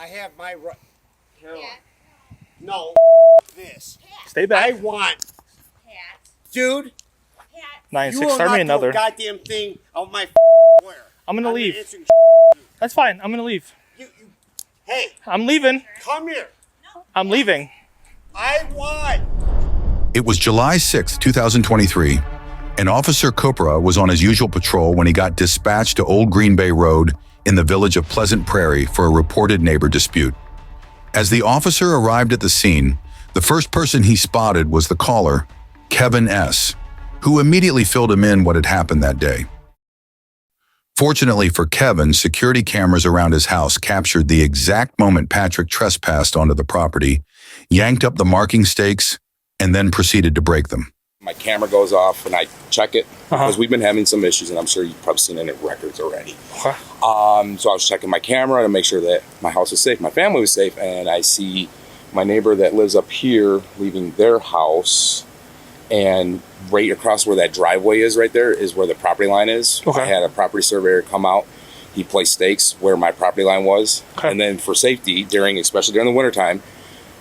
I have my right. Caroline. No, this. Stay back. I want. Dude. 9-6. Start me another. You goddamn thing out my where. I'm gonna leave. Answering That's fine. I'm gonna leave. Hey. I'm leaving. Come here. I'm leaving. I want. It was July 6, 2023, and Officer Cupra was on his usual patrol when he got dispatched to Old Green Bay Road in the village of Pleasant Prairie for a reported neighbor dispute. As the officer arrived at the scene, the first person he spotted was the caller, Kevin S., who immediately filled him in what had happened that day. Fortunately for Kevin, security cameras around his house captured the exact moment Patrick trespassed onto the property, yanked up the marking stakes, and then proceeded to break them. My camera goes off and I check it because we've been having some issues, and I'm sure you've probably seen it in records already. So I was checking my camera to make sure that my house was safe, my family was safe, and I see my neighbor that lives up here leaving their house, and right across where that driveway is right there is where the property line is. I had a property surveyor come out. He placed stakes where my property line was. And then for safety, especially during the wintertime,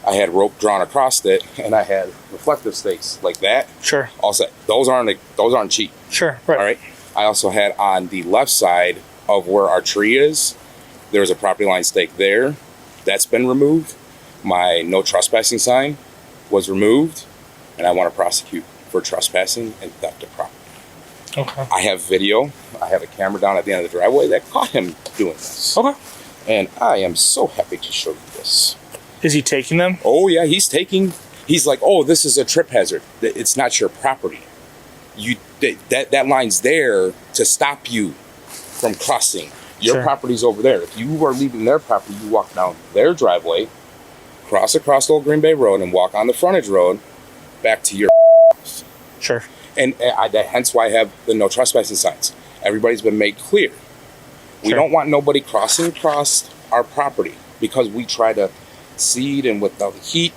I had rope drawn across it, and I had reflective stakes like that. Sure. All set. Those aren't cheap. Sure. Right. All right. I also had on the left side of where our tree is, there's a property line stake there. That's been removed. My no trespassing sign was removed, and I want to prosecute for trespassing and theft of property. Okay. I have video. I have a camera down at the end of the driveway that caught him doing this. Okay. And I am so happy to show you this. Is he taking them? Oh, yeah, he's like, oh, this is a trip hazard. It's not your property. That line's there to stop you from crossing. Your property's over there. If you are leaving their property, you walk down their driveway, cross across Old Green Bay Road, and walk on the frontage road back to your house. Sure. And hence why I have the no trespassing signs. Everybody's been made clear. We don't want nobody crossing across our property because we try to seed and with the heat.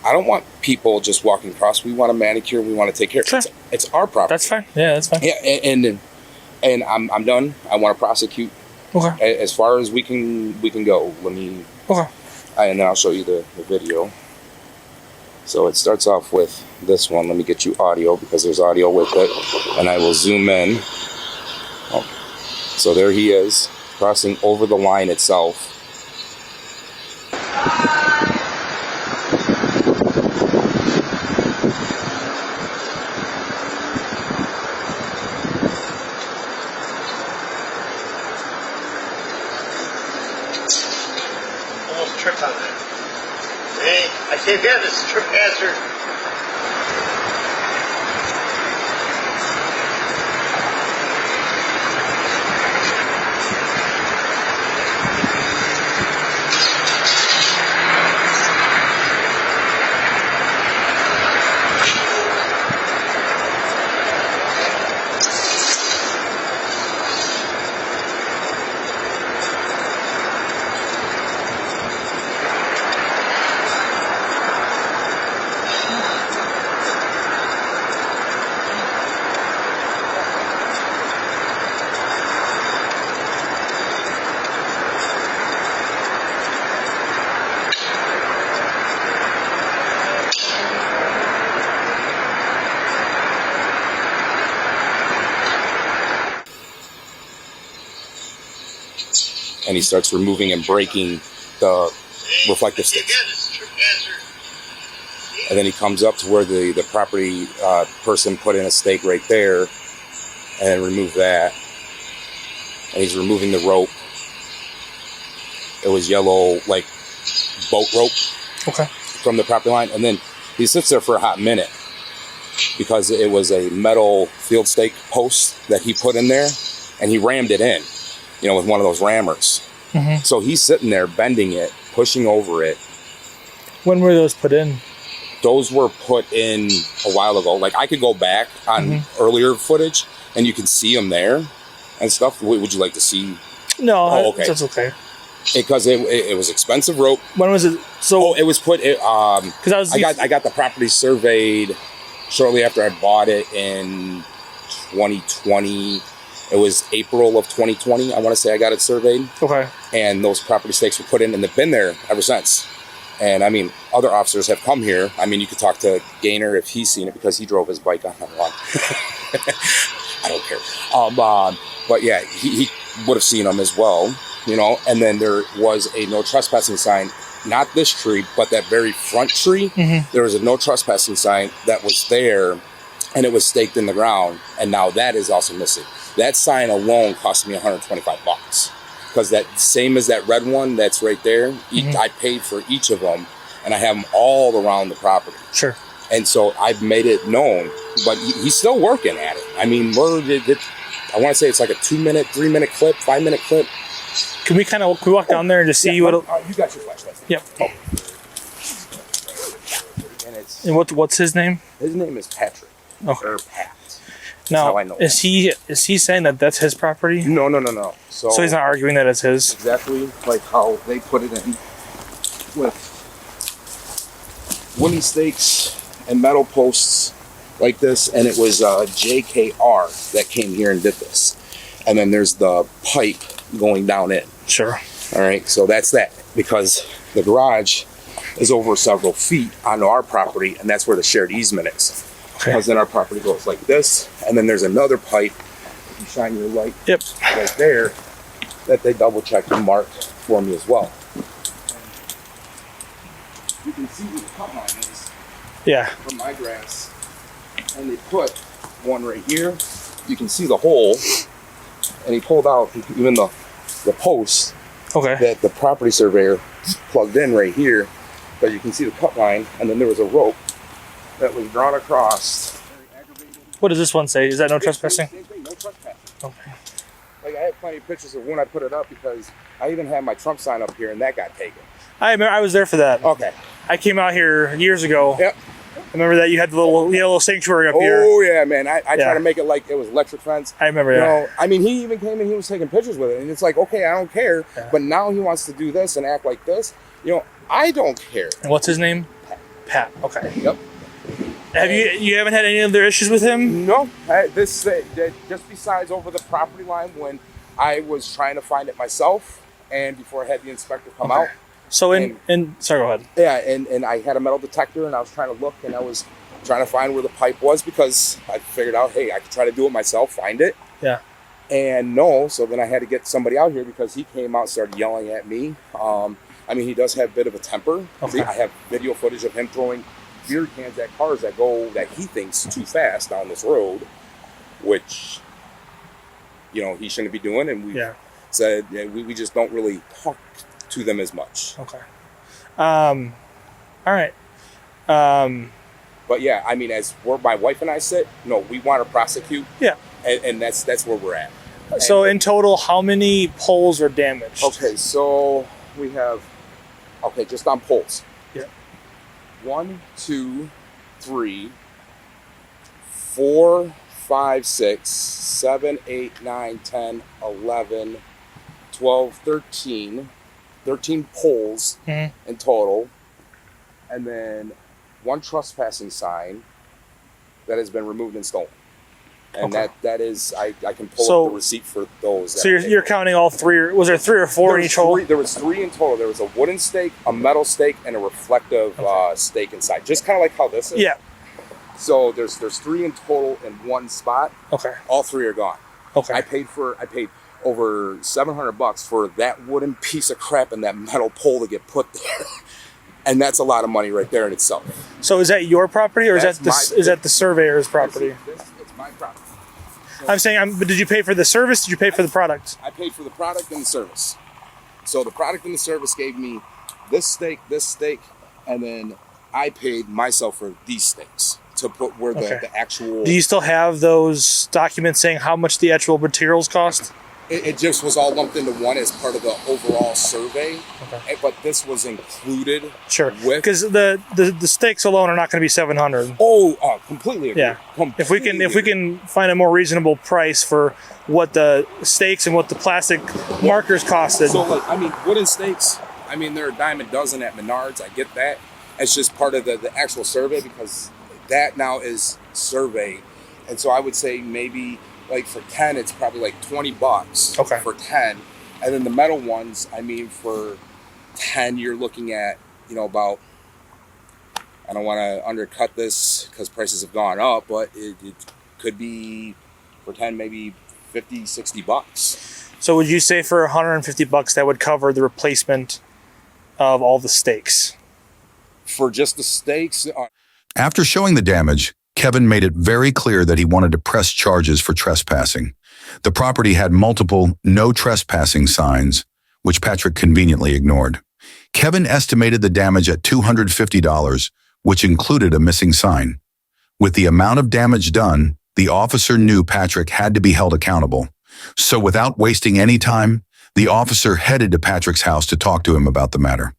I don't want people just walking across. We want to manicure. We want to take care. It's our property. That's fine. Yeah, that's fine. Yeah, and I'm done. I want to prosecute. Okay. As far as we can go. Let me. Okay. And then I'll show you the video. So it starts off with this one. Let me get you audio because there's audio with it, and I will zoom in. Oh. So there he is crossing over the line itself. Almost tripped on that. Hey, I can't have this trip hazard. And he starts removing and breaking the reflective sticks. And then he comes up to where the property person put in a stake right there and remove that. And he's removing the rope. It was yellow, like boat rope from the property line. And then he sits there for a hot minute because it was a metal field stake post that he put in there, and he rammed it in, with one of those rammers. So he's sitting there bending it, pushing over it. When were those put in? Those were put in a while ago. Like, I could go back on earlier footage and you can see them there and stuff. Would you like to see? No, that's okay. Because it was expensive rope. When was it? So it was put. Because I got the property surveyed shortly after I bought it in 2020, It was April of 2020. I want to say I got it surveyed. Okay. And those property stakes were put in, and they've been there ever since. And I mean, other officers have come here. I mean, you could talk to Gaynor if he's seen it because he drove his bike on that one. I don't care. But yeah, he would have seen them as well, you know. And then there was a no trespassing sign, not this tree, but that very front tree. Mm-hmm. There was a no trespassing sign that was there, and it was staked in the ground. And now that is also missing. That sign alone cost me $125 because that same as that red one that's right there. Mm-hmm. I paid for each of them, and I have them all around the property. Sure. And so I've made it known, but he's still working at it. I mean, I want to say it's like a 2-minute, 3-minute clip, 5-minute clip. Can we walk down there and just see what? You got your flashlight. Yep. Oh. And what's his name? His name is Patrick. Okay. Or Pat. Now, is he saying that that's his property? No. So he's not arguing that it's his? Exactly like how they put it in with wooden stakes and metal posts like this, and it was JKR that came here and did this. And then there's the pipe going down in. Sure. All right, so that's that, because the garage is over several feet onto our property, and that's where the shared easement is. Okay. Because then our property goes like this, and then there's another pipe, if you shine your light right there, that they double checked and marked for me as well. And you can see where the cut line is. Yeah. From my grass. And they put one right here. You can see the hole, and he pulled out even the post that the property surveyor plugged in right here, but you can see the cut line, and then there was a rope that was drawn across. What does this one say? Is that no trespassing? Same thing, no trespassing. Okay. Like, I have plenty of pictures of when I put it up, because I even had my Trump sign up here, and that got taken. I remember, I was there for that. Okay. I came out here years ago. Yep. I remember that you had the little sanctuary up here. Oh yeah, man! I try to make it like it was electric fence. I remember that. You know, I mean, he even came and he was taking pictures with it, and it's like, okay, I don't care. Yeah. But now he wants to do this and act like this. You know, I don't care. And what's his name? Pat. Okay. Yep. Have you haven't had any other issues with him? No. Just besides over the property line when I was trying to find it myself, and before I had the inspector come out. So sorry, go ahead. Yeah, and I had a metal detector, and I was trying to look, and I was trying to find where the pipe was, because I figured out, hey, I could try to do it myself, find it. Yeah. And no, so then I had to get somebody out here, because he came out and started yelling at me. I mean, he does have a bit of a temper. Okay. I have video footage of him throwing beer cans at cars that he thinks too fast down this road, which, you know, he shouldn't be doing, and we said we just don't really talk to them as much. Okay. All right. But yeah, I mean, as where my wife and I sit, no, we want to prosecute. Yeah. And that's where we're at. So in total, how many poles are damaged? Okay, so we have, just on poles. Yeah. 1, 2, 3, 4, 5, 6, 7, 8, 9, 10, 11, 12, 13 poles in total, and then 1 trespassing sign that has been removed and stolen. And that is, I can pull up the receipt for those. So you're counting all 3, was there 3 or 4 in each hole? There was 3 in total. There was a wooden stake, a metal stake, and a reflective stake inside. Just kind of like how this is. Yeah. So there's 3 in total in one spot. Okay. All 3 are gone. Okay. I paid over $700 for that wooden piece of crap and that metal pole to get put there. And that's a lot of money right there in itself. So is that your property, or is that the surveyor's property? It's my property. So I'm saying, but did you pay for the service? Did you pay for the product? I paid for the product and the service. So the product and the service gave me this stake, and then I paid myself for these stakes to put where the actual... Do you still have those documents saying how much the actual materials cost? It just was all lumped into one as part of the overall survey. Okay. But this was included. Sure. Because the stakes alone are not going to be $700. Oh, completely agree. Yeah. Completely if we can find a more reasonable price for what the stakes and what the plastic markers costed. So wooden stakes, they're a dime a dozen at Menards. I get that. It's just part of the actual survey, because that now is survey. And so I would say maybe like for 10, it's probably like $20. Okay. For 10, and then the metal ones, I mean, for 10, you're looking at, you know, about. I don't want to undercut this because prices have gone up, but it could be for 10, maybe $50-$60. So would you say for $150 that would cover the replacement of all the stakes? For just the stakes? After showing the damage, Kevin made it very clear that he wanted to press charges for trespassing. The property had multiple no trespassing signs, which Patrick conveniently ignored. Kevin estimated the damage at $250, which included a missing sign. With the amount of damage done, the officer knew Patrick had to be held accountable. So without wasting any time, the officer headed to Patrick's house to talk to him about the matter.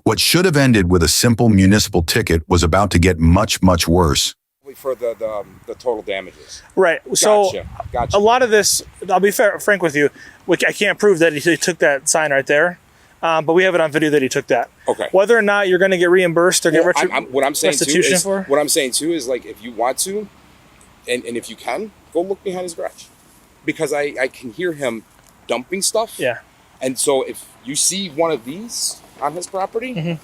What should have ended with a simple municipal ticket was about to get much, much worse. For the total damages. Right. So Gotcha. a lot of this, I'll be frank with you, which I can't prove that he took that sign right there. But we have it on video that he took that. Okay. Whether or not you're going to get reimbursed or get what I'm saying restitution too for? What I'm saying too is, like, if you want to, and if you can, go look behind his garage, because I can hear him dumping stuff. Yeah. And so if you see one of these on his property,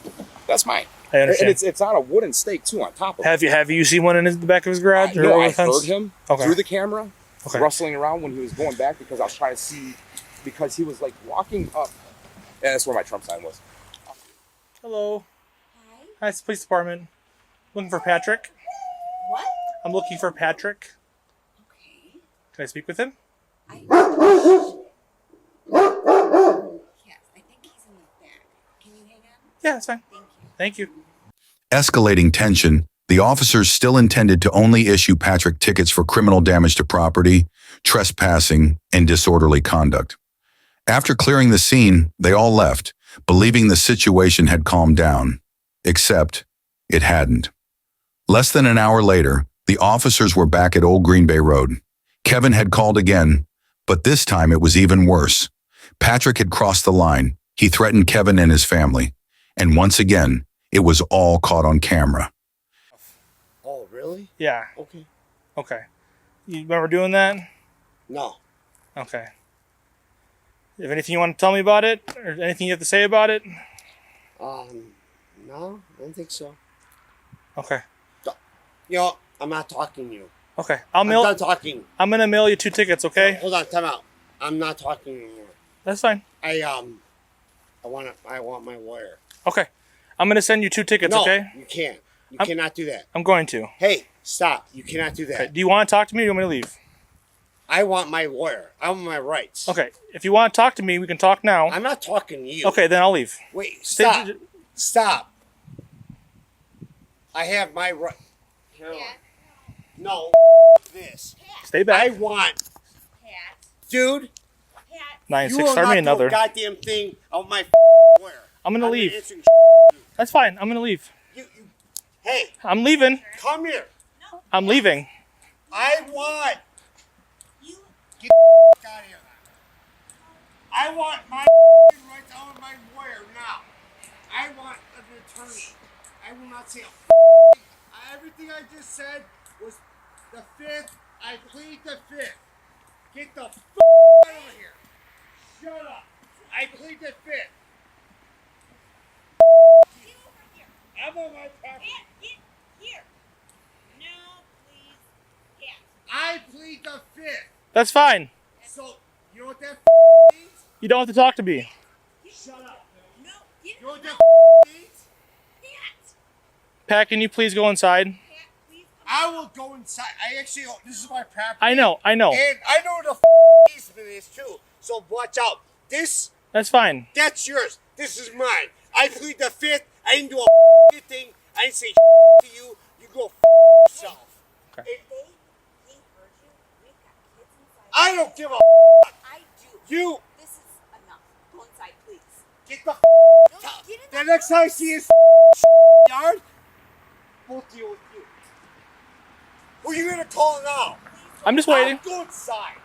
that's mine. I understand. And it's on a wooden stake too on top of it. Have you seen one in the back of his garage? No, I heard him through the camera rustling around when he was going back, because I was trying to see, because he was like walking up. Yeah, that's where my Trump sign was. Hello. Hi, it's the police department. Looking for Patrick. What? I'm looking for Patrick. Okay. Can I speak with him? Yes, I think he's in the back. Can you hang on? Yeah, that's fine. Thank you. Thank you. Escalating tension, the officers still intended to only issue Patrick tickets for criminal damage to property, trespassing, and disorderly conduct. After clearing the scene, they all left, believing the situation had calmed down. Except, it hadn't. Less than an hour later, the officers were back at Old Green Bay Road. Kevin had called again, but this time it was even worse. Patrick had crossed the line. He threatened Kevin and his family. And once again, it was all caught on camera. Oh, really? Yeah. Okay. Okay. You remember doing that? No. Okay. You have anything you want to tell me about it? Or anything you have to say about it? No, I don't think so. Okay. You know, I'm not talking to you. Okay. I'm done talking. I'm gonna mail you 2 tickets, okay? Hold on, time out. I'm not talking anymore. That's fine. I want my lawyer. Okay. I'm gonna send you 2 tickets, No, okay? you can't. You cannot do that. I'm going to. Hey, stop. You cannot do that. Okay. Do you want to talk to me or do you want me to leave? I want my lawyer. I want my rights. Okay. If you want to talk to me, we can talk now. I'm not talking to you. Okay, then I'll leave. Wait, stop. Stop. I have my right. No, this. Stay back. I want. Dude, 9-6. you will Start me not another. do a goddamn thing on my lawyer. I'm gonna leave. answering That's fine. I'm gonna leave. Hey, I'm leaving. come here. I'm leaving. I want. Get out of here. I want my rights. I want my lawyer now. I want an attorney. I will not say a everything I just said was the 5th. I plead the 5th. Get the out of here. Shut up. I plead the 5th. I'm on my property. Get here. No, please. Get. I plead the 5th. That's fine. So, you know what that means? You don't have to talk to me. Shut up. No, get. You know what that means? Pat, can you please go inside? Please. I will go inside. This is my property. I know. And I know the easement is too. So watch out. That's fine. That's yours. This is mine. I plead the 5th. I didn't do a thing. I didn't say to you. You go yourself. Okay. They heard you. We've got kids inside. I don't give a I do. You This is enough. Go inside, please. get the No, get in The next time I see his yard, we'll deal with you. Who are you gonna call now? I'm just waiting. I'll go inside.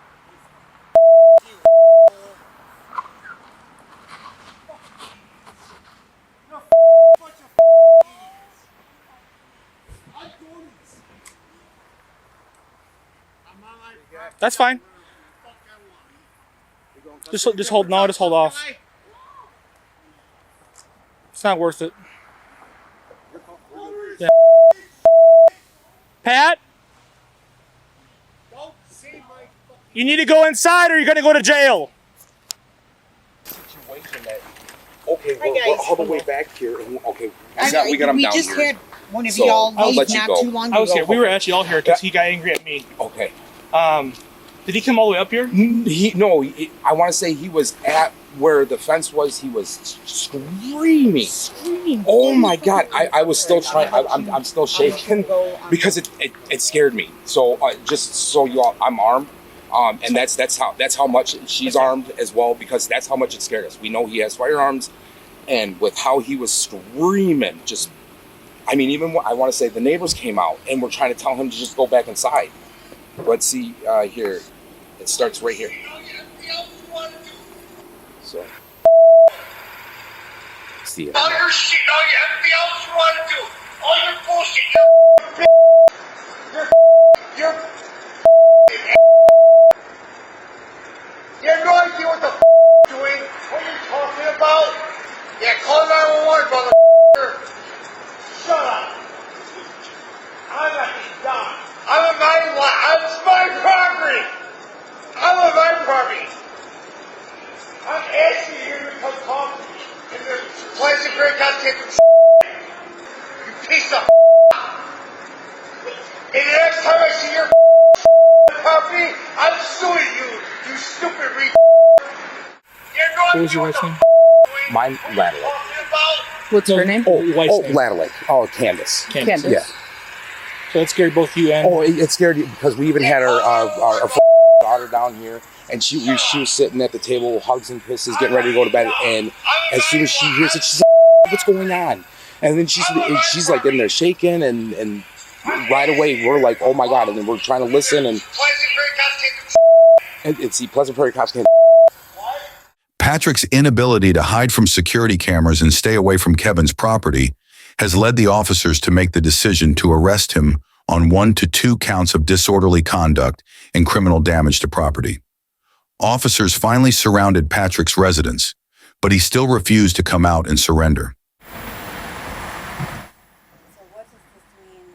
You. You're a bunch of idiots. I'm going inside. I'm That's fine. Just hold. No, just hold off. It's not worth it. Yeah. Pat, you need to go inside, or you're gonna go to jail. Situation that. Okay, we're all the way back here. And, okay, we got him we down just here. had one of So, y'all I'll leave let you not go. too long I was ago. here. We were actually all here because he got angry at me. Okay. Did he come all the way up here? I want to say he was at where the fence was. He was screaming. Oh my God! I was still trying. I'm still shaking because it scared me. So just so you all, I'm armed. And that's how much she's armed as well, because that's how much it scared us. We know he has firearms, and with how he was screaming, even I want to say the neighbors came out and were trying to tell him to just go back inside. But see here, it starts right here. So see it. All your shit, all everything else you want to do, all your bullshit, you're you have no idea what the you're doing, what you're talking about. Yeah, call 911, brother. Shut up. I'm not done. I'm a it's my property. I'm on my property. I'm asking you to come talk to me. And the Pleasant Prairie Cops take some you piece of and the next time I see your property, I'm suing you, you stupid retard. What was your wife's name? Mine, Ladder. What's her name? Wife's name. Ladder. Oh, Candace. Candace. Yeah. So that scared both you and. Oh, it scared you because we even had our daughter down here, and she was sitting at the table, hugs and kisses, getting ready to go to bed. And as soon as she hears it, she's like, "What's going on?" And then she's like in there shaking, and right away we're like, "Oh my God!" And then we're trying to listen, and see Pleasant Prairie Cops can't. Patrick's inability to hide from security cameras and stay away from Kevin's property has led the officers to make the decision to arrest him on 1 to 2 counts of disorderly conduct and criminal damage to property. Officers finally surrounded Patrick's residence, but he still refused to come out and surrender. So what does this mean?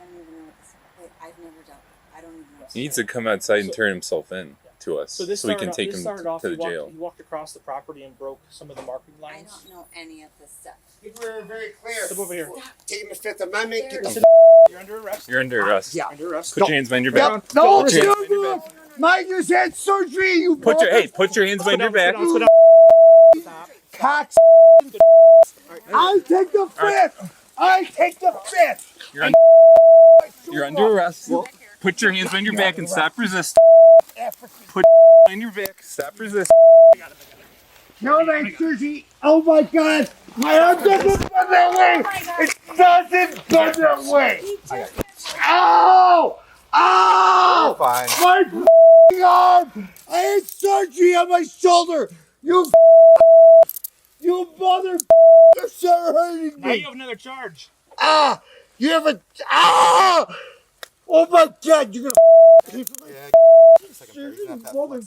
I don't even know what this is. I've never done it. I don't even know. He needs to come outside and turn himself in to us, So this so we can started take off- this him started off, to the he walked- jail. He walked across the property and broke some of the marking I lines. don't know any of this stuff. We were very clear. Step over here. Taking the Fifth Amendment, get the Sit- You're under arrest. You're under arrest. Yeah. Under arrest. Put your hands behind your back. Yep. No, Put your hands behind your back. Mike just had surgery, you Put your hands behind your back. cocks. I take the Fifth. I take the Fifth. You're under arrest. Put your hands behind your back and stop resisting. Put behind your back. Stop resisting. No, that surgery. Oh my God. My arm doesn't go that way. It doesn't go that way. Ow! Ow! Fine. My arm! I had surgery on my shoulder! You mother start hurting Now you me! have another charge. Ah! You have a oh my God! You're gonna pay for my surgery, you mother.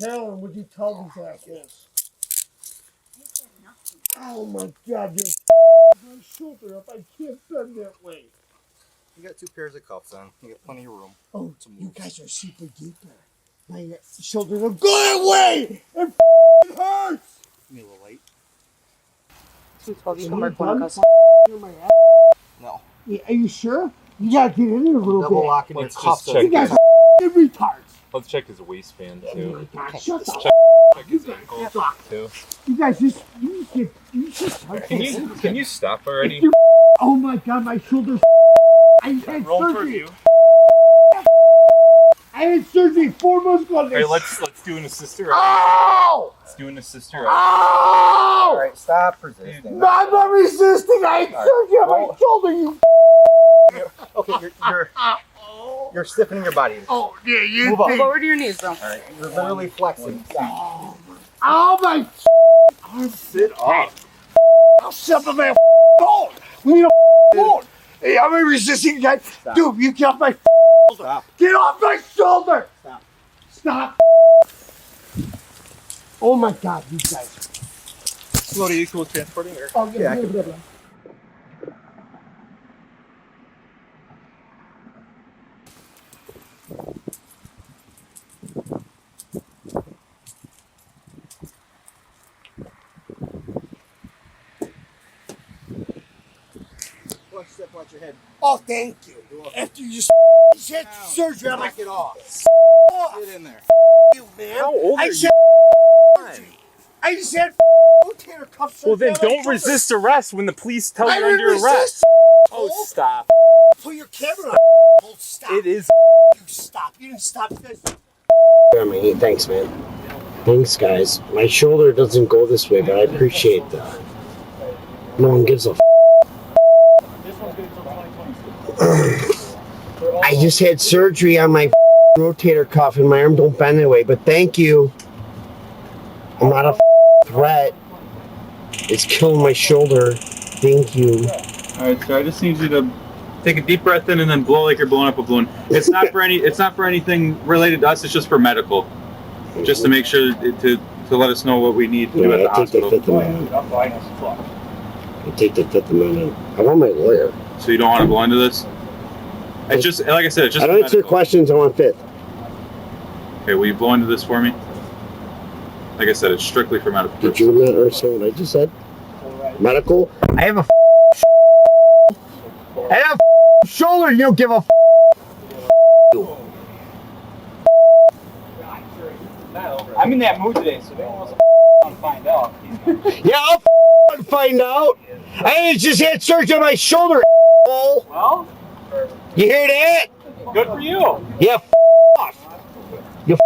Karen, would you tell these assholes? Oh my God! You're my shoulder up. I can't bend that way. You got 2 pairs of cuffs on. You got plenty of room. Oh, you guys are super duper. My shoulders are going away! It hurts! You a little late? 212, you can Are mark you one done cuss. in my ass? No. Yeah, are you sure? You gotta get in there a little Double bit. locking your Let's cuffs. just check You guys his, are retards. let's check his waistband Oh too. my God, shut the Check his ankle too. You guys just Can you stop already? Oh my God, my shoulders. I had Roll for surgery. you. I had surgery 4 months ago. Alright, let's do an assister ride. Ow! Let's do an assister ride. Ow! Alright, stop resisting. No, I'm not resisting. I had surgery on my shoulder. You. Okay, you're stiffening your body. Oh yeah, you. Move up. think- Lower to your knees, though. Alright, you're literally flexing. Stop. Oh my. Arm. Sit up. I'll shut my phone. We need a phone. Hey, I'm a resisting guy. Stop. Dude, you get off my shoulder. Stop. Get off my shoulder. Stop. Stop. Oh my God, you guys. What are you cool with transporting or? Oh, Yeah, I can- Step watch your head. Oh, thank you. After you said surgery, I'm like, Knock it off. Get in there. you, man. How old I are said surgery. I just said rotator cuff surgery. Well, then on my don't shoulder. resist arrest when the police tell I you you're didn't under arrest. resist. Oh, stop. Put your camera on. Oh, stop. It is. You stop. You didn't stop this. Thanks, man. Thanks, guys. My shoulder doesn't go this way, but I appreciate that. No one gives a I just had surgery on my rotator cuff and my arm don't bend that way, but thank you. I'm not a threat. It's killing my shoulder. Thank you. Alright, so I just need you to take a deep breath in and then blow like you're blowing up a balloon. It's not for anything related to us, it's just for medical. Just to make sure to let us know what we need to do at the I take the hospital. Fifth Amendment. I take the Fifth Amendment. I want my lawyer. So you don't want to blow into this? It's just, like I said, it's just I don't answer medical. questions. I want Fifth. Okay, will you blow into this for me? Like I said, it's strictly for medical Did purposes. you not understand what I just said? Medical? I have a I have a shoulder. You don't give a I'm in that mood today, so they want to find out. Yeah, I'll find out. I just had surgery on my shoulder. Well, You hear that? good for you. Yeah, off. You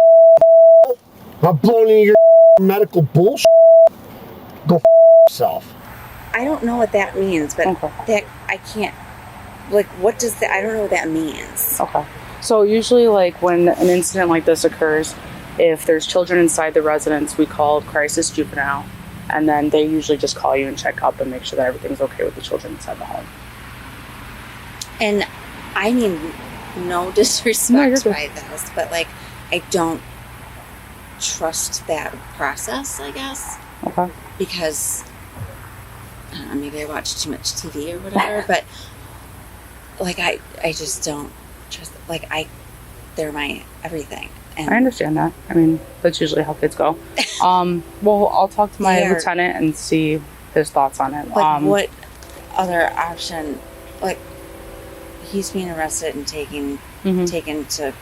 I'm blowing into your medical bullshit. Go yourself. I don't know what that means, but Okay. that I can't. Like, what does that? I don't know what that means. Okay. So usually, like when an incident like this occurs, if there's children inside the residence, we call crisis juvenile, and then they usually just call you and check up and make sure that everything's okay with the children inside the home. And I mean, no No, disrespect you're good. by this, but like, I don't trust that process. I guess Okay. because I don't know, maybe I watch too much TV or whatever. But like, I just don't trust. Like, they're my everything. And I understand that. I mean, that's usually how kids go. Well, I'll talk to my Yeah. lieutenant and see his thoughts on it. Like, what other option? Like, he's being arrested and taken to.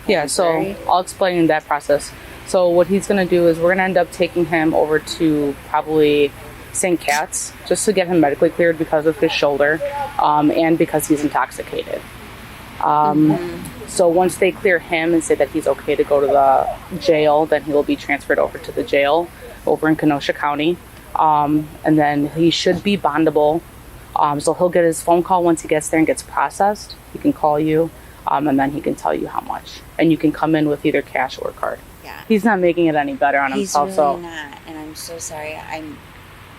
Yeah, so Missouri? I'll explain that process. So what he's going to do is we're going to end up taking him over to probably St. Cat's just to get him medically cleared because of his shoulder and because he's intoxicated. So once they clear him and say that he's okay to go to the jail, then he will be transferred over to the jail over in Kenosha County. And then he should be bondable. So he'll get his phone call once he gets there and gets processed. He can call you, and then he can tell you how much. And you can come in with either cash or card. Yeah. He's not making it any better on He's himself. really So not, and I'm so sorry. I'm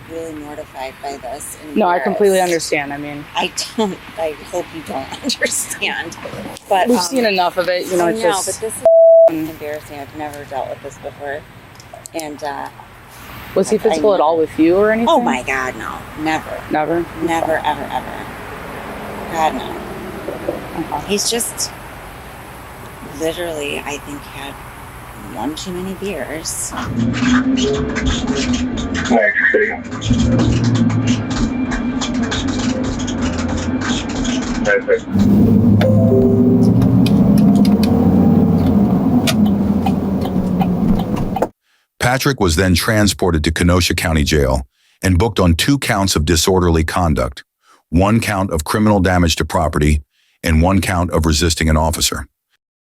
really mortified by this. And no, I completely embarrassed. understand. I mean, I hope you don't understand. But we've seen enough of it. You know, I it's know, just. but this is embarrassing. I've never dealt with this before. And Was he physical at all with you or anything? oh my God, no, never, Never? never, ever, ever. God no. Okay. He's just literally, I think, had one too many beers. Patrick was then transported to Kenosha County Jail and booked on 2 counts of disorderly conduct, 1 count of criminal damage to property, and 1 count of resisting an officer.